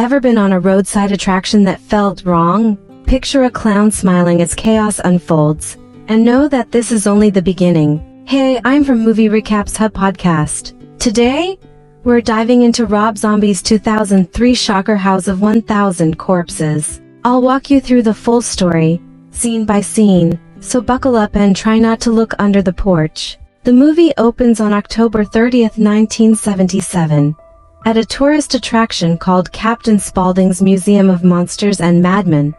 Ever been on a roadside attraction that felt wrong? Picture a clown smiling as chaos unfolds. And know that this is only the beginning. Hey, I'm from Movie Recaps Hub Podcast. Today, we're diving into Rob Zombie's 2003 shocker House of 1000 Corpses. I'll walk you through the full story, scene by scene, so buckle up and try not to look under the porch. The movie opens on October 30th, 1977. At a tourist attraction called Captain Spaulding's Museum of Monsters and Madmen,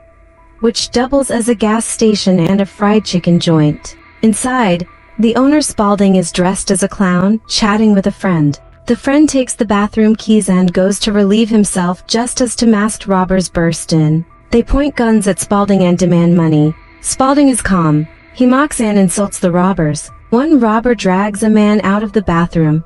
which doubles as a gas station and a fried chicken joint. Inside, the owner Spaulding is dressed as a clown, chatting with a friend. The friend takes the bathroom keys and goes to relieve himself just as two masked robbers burst in. They point guns at Spaulding and demand money. Spaulding is calm. He mocks and insults the robbers. One robber drags a man out of the bathroom,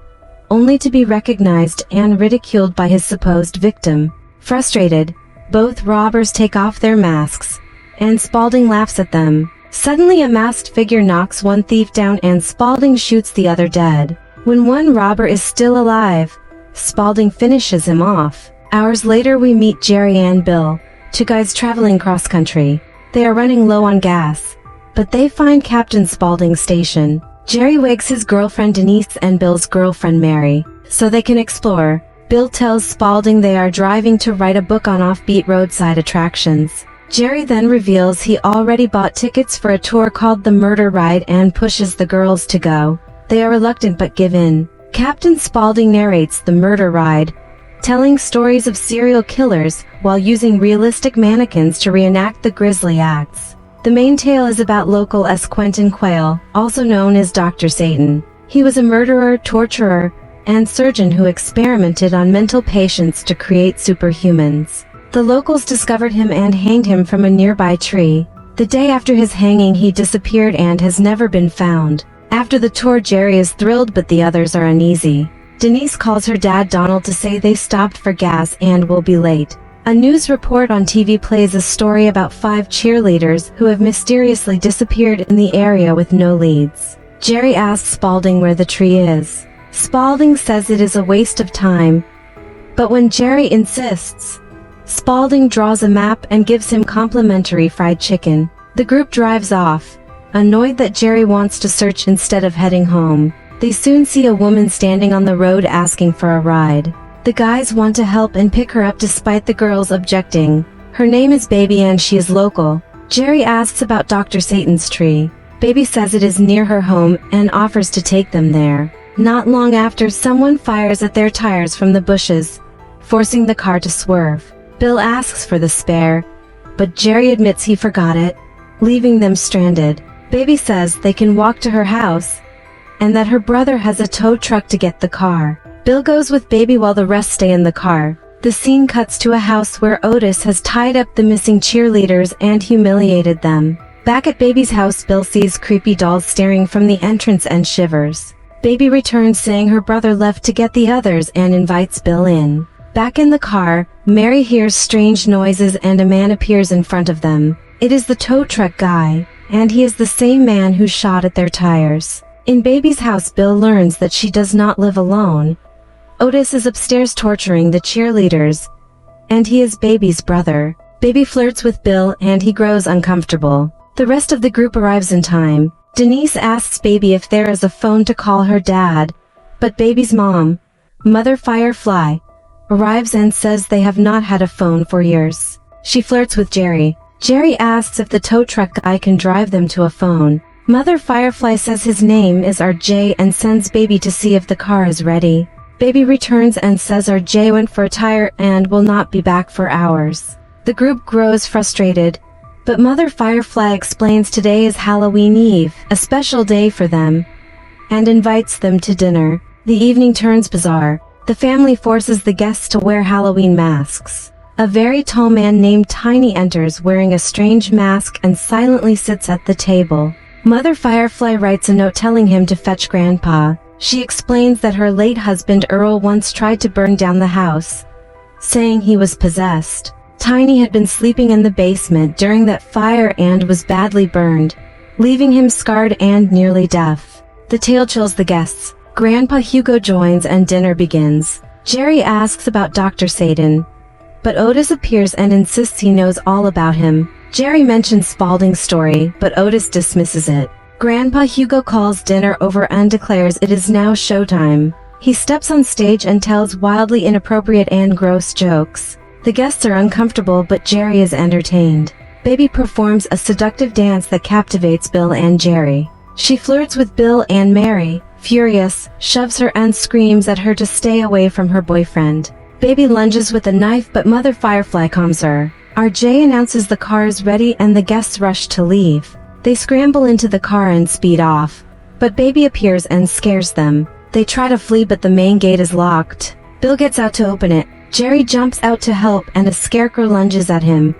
only to be recognized and ridiculed by his supposed victim. Frustrated, both robbers take off their masks, and Spaulding laughs at them. Suddenly a masked figure knocks one thief down and Spaulding shoots the other dead. When one robber is still alive, Spaulding finishes him off. Hours later we meet Jerry and Bill, two guys traveling cross-country. They are running low on gas, but they find Captain Spaulding's station. Jerry wakes his girlfriend Denise and Bill's girlfriend Mary, so they can explore. Bill tells Spaulding they are driving to write a book on offbeat roadside attractions. Jerry then reveals he already bought tickets for a tour called The Murder Ride and pushes the girls to go. They are reluctant but give in. Captain Spaulding narrates The Murder Ride, telling stories of serial killers while using realistic mannequins to reenact the grisly acts. The main tale is about local S. Quentin Quayle, also known as Dr. Satan. He was a murderer, torturer, and surgeon who experimented on mental patients to create superhumans. The locals discovered him and hanged him from a nearby tree. The day after his hanging he disappeared and has never been found. After the tour Jerry is thrilled but the others are uneasy. Denise calls her dad Donald to say they stopped for gas and will be late. A news report on TV plays a story about 5 cheerleaders who have mysteriously disappeared in the area with no leads. Jerry asks Spaulding where the tree is. Spaulding says it is a waste of time, but when Jerry insists, Spaulding draws a map and gives him complimentary fried chicken. The group drives off, annoyed that Jerry wants to search instead of heading home. They soon see a woman standing on the road asking for a ride. The guys want to help and pick her up despite the girls objecting. Her name is Baby and she is local. Jerry asks about Dr. Satan's tree. Baby says it is near her home and offers to take them there. Not long after, someone fires at their tires from the bushes, forcing the car to swerve. Bill asks for the spare, but Jerry admits he forgot it, leaving them stranded. Baby says they can walk to her house, and that her brother has a tow truck to get the car. Bill goes with Baby while the rest stay in the car. The scene cuts to a house where Otis has tied up the missing cheerleaders and humiliated them. Back at Baby's house, Bill sees creepy dolls staring from the entrance and shivers. Baby returns saying her brother left to get the others and invites Bill in. Back in the car, Mary hears strange noises and a man appears in front of them. It is the tow truck guy, and he is the same man who shot at their tires. In Baby's house, Bill learns that she does not live alone. Otis is upstairs torturing the cheerleaders, and he is Baby's brother. Baby flirts with Bill and he grows uncomfortable. The rest of the group arrives in time. Denise asks Baby if there is a phone to call her dad, but Baby's mom, Mother Firefly, arrives and says they have not had a phone for years. She flirts with Jerry. Jerry asks if the tow truck guy can drive them to a phone. Mother Firefly says his name is RJ and sends Baby to see if the car is ready. Baby returns and says RJ went for a tire and will not be back for hours. The group grows frustrated, but Mother Firefly explains today is Halloween Eve, a special day for them, and invites them to dinner. The evening turns bizarre. The family forces the guests to wear Halloween masks. A very tall man named Tiny enters wearing a strange mask and silently sits at the table. Mother Firefly writes a note telling him to fetch Grandpa. She explains that her late husband Earl once tried to burn down the house, saying he was possessed. Tiny had been sleeping in the basement during that fire and was badly burned, leaving him scarred and nearly deaf. The tale chills the guests. Grandpa Hugo joins and dinner begins. Jerry asks about Dr. Satan, but Otis appears and insists he knows all about him. Jerry mentions Spaulding's story, but Otis dismisses it. Grandpa Hugo calls dinner over and declares it is now showtime. He steps on stage and tells wildly inappropriate and gross jokes. The guests are uncomfortable, but Jerry is entertained. Baby performs a seductive dance that captivates Bill and Jerry. She flirts with Bill, and Mary, furious, shoves her and screams at her to stay away from her boyfriend. Baby lunges with a knife, but Mother Firefly calms her. RJ announces the car is ready and the guests rush to leave. They scramble into the car and speed off. But Baby appears and scares them. They try to flee, but the main gate is locked. Bill gets out to open it. Jerry jumps out to help and a scarecrow lunges at him,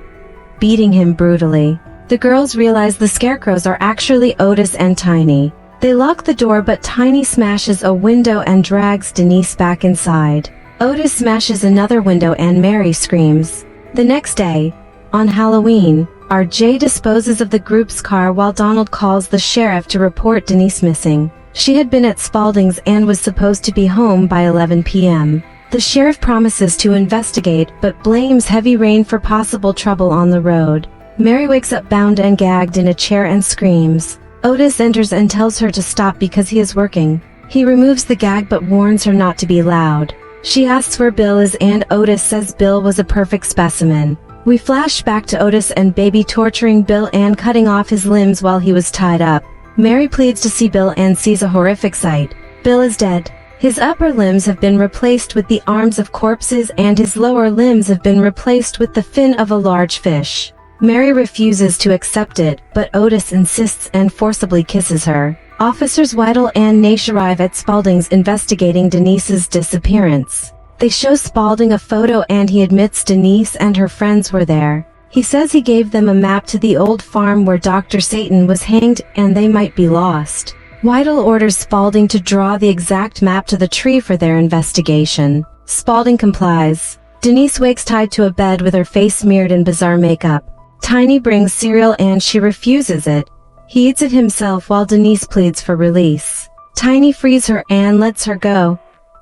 beating him brutally. The girls realize the scarecrows are actually Otis and Tiny. They lock the door, but Tiny smashes a window and drags Denise back inside. Otis smashes another window and Mary screams. The next day, on Halloween, RJ disposes of the group's car while Donald calls the sheriff to report Denise missing. She had been at Spaulding's and was supposed to be home by 11 p.m. The sheriff promises to investigate, but blames heavy rain for possible trouble on the road. Mary wakes up bound and gagged in a chair and screams. Otis enters and tells her to stop because he is working. He removes the gag but warns her not to be loud. She asks where Bill is and Otis says Bill was a perfect specimen. We flash back to Otis and Baby torturing Bill and cutting off his limbs while he was tied up. Mary pleads to see Bill and sees a horrific sight. Bill is dead. His upper limbs have been replaced with the arms of corpses and his lower limbs have been replaced with the fin of a large fish. Mary refuses to accept it, but Otis insists and forcibly kisses her. Officers Weidel and Naish arrive at Spaulding's investigating Denise's disappearance. They show Spaulding a photo and he admits Denise and her friends were there. He says he gave them a map to the old farm where Dr. Satan was hanged and they might be lost. Weidel orders Spaulding to draw the exact map to the tree for their investigation. Spaulding complies. Denise wakes tied to a bed with her face smeared in bizarre makeup. Tiny brings cereal and she refuses it. He eats it himself while Denise pleads for release. Tiny frees her and lets her go,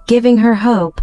giving her hope.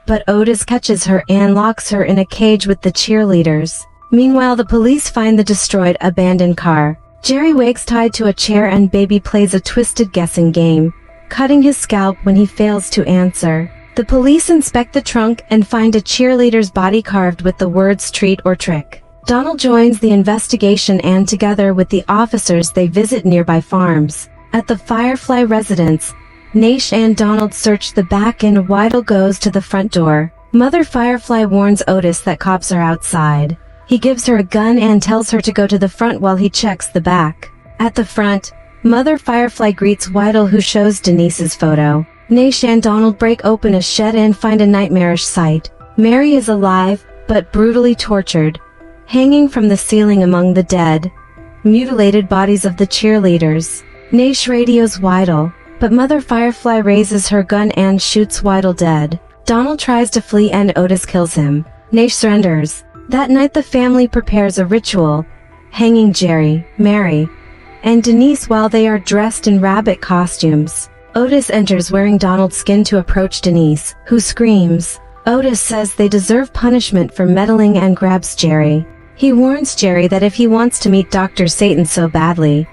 But Otis catches her and locks her in a cage with the cheerleaders. Meanwhile, the police find the destroyed, abandoned car. Jerry wakes tied to a chair and Baby plays a twisted guessing game, cutting his scalp when he fails to answer. The police inspect the trunk and find a cheerleader's body carved with the words treat or trick. Donald joins the investigation and together with the officers they visit nearby farms. At the Firefly residence, Naish and Donald search the back and Weidel goes to the front door. Mother Firefly warns Otis that cops are outside. He gives her a gun and tells her to go to the front while he checks the back. At the front, Mother Firefly greets Weidel, who shows Denise's photo. Naish and Donald break open a shed and find a nightmarish sight. Mary is alive, but brutally tortured, hanging from the ceiling among the dead, mutilated bodies of the cheerleaders. Naish radios Weidel, but Mother Firefly raises her gun and shoots Weidel dead. Donald tries to flee and Otis kills him. Naish surrenders. That night the family prepares a ritual, hanging Jerry, Mary, and Denise while they are dressed in rabbit costumes. Otis enters wearing Donald's skin to approach Denise, who screams. Otis says they deserve punishment for meddling and grabs Jerry. He warns Jerry that if he wants to meet Dr. Satan so badly,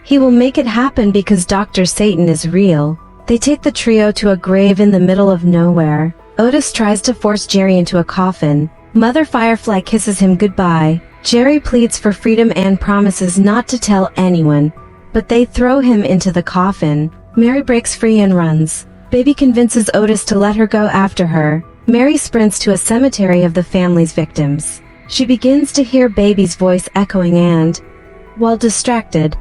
he will make it happen because Dr. Satan is real. They take the trio to a grave in the middle of nowhere. Otis tries to force Jerry into a coffin. Mother Firefly kisses him goodbye. Jerry pleads for freedom and promises not to tell anyone, but they throw him into the coffin. Mary breaks free and runs. Baby convinces Otis to let her go after her. Mary sprints to a cemetery of the family's victims. She begins to hear Baby's voice echoing and, while distracted,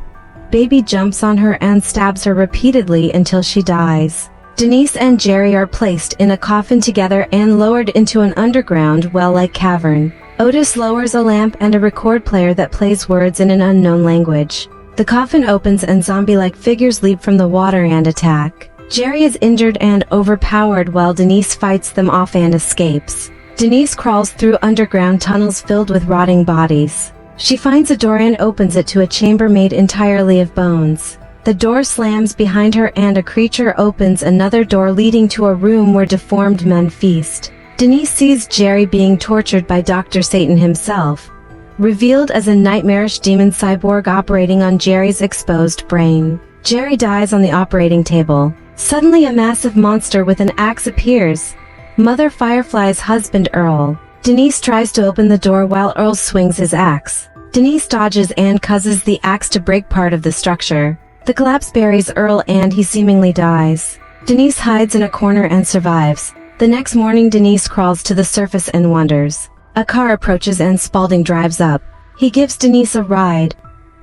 Baby jumps on her and stabs her repeatedly until she dies. Denise and Jerry are placed in a coffin together and lowered into an underground well-like cavern. Otis lowers a lamp and a record player that plays words in an unknown language. The coffin opens and zombie-like figures leap from the water and attack. Jerry is injured and overpowered while Denise fights them off and escapes. Denise crawls through underground tunnels filled with rotting bodies. She finds a door and opens it to a chamber made entirely of bones. The door slams behind her and a creature opens another door leading to a room where deformed men feast. Denise sees Jerry being tortured by Dr. Satan himself, revealed as a nightmarish demon cyborg operating on Jerry's exposed brain. Jerry dies on the operating table. Suddenly a massive monster with an axe appears. Mother Firefly's husband Earl. Denise tries to open the door while Earl swings his axe. Denise dodges and causes the axe to break part of the structure. The collapse buries Earl and he seemingly dies. Denise hides in a corner and survives. The next morning Denise crawls to the surface and wonders. A car approaches and Spaulding drives up. He gives Denise a ride,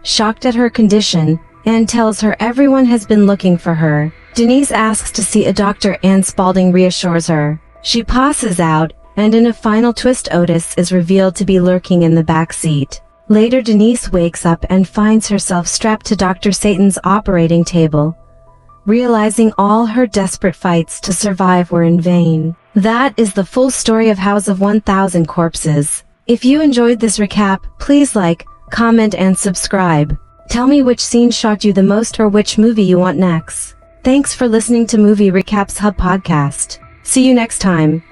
shocked at her condition, and tells her everyone has been looking for her. Denise asks to see a doctor and Spaulding reassures her. She passes out, and in a final twist Otis is revealed to be lurking in the back seat. Later Denise wakes up and finds herself strapped to Dr. Satan's operating table, realizing all her desperate fights to survive were in vain. That is the full story of House of 1000 Corpses. If you enjoyed this recap, please like, comment and subscribe. Tell me which scene shocked you the most or which movie you want next. Thanks for listening to Movie Recaps Hub Podcast. See you next time.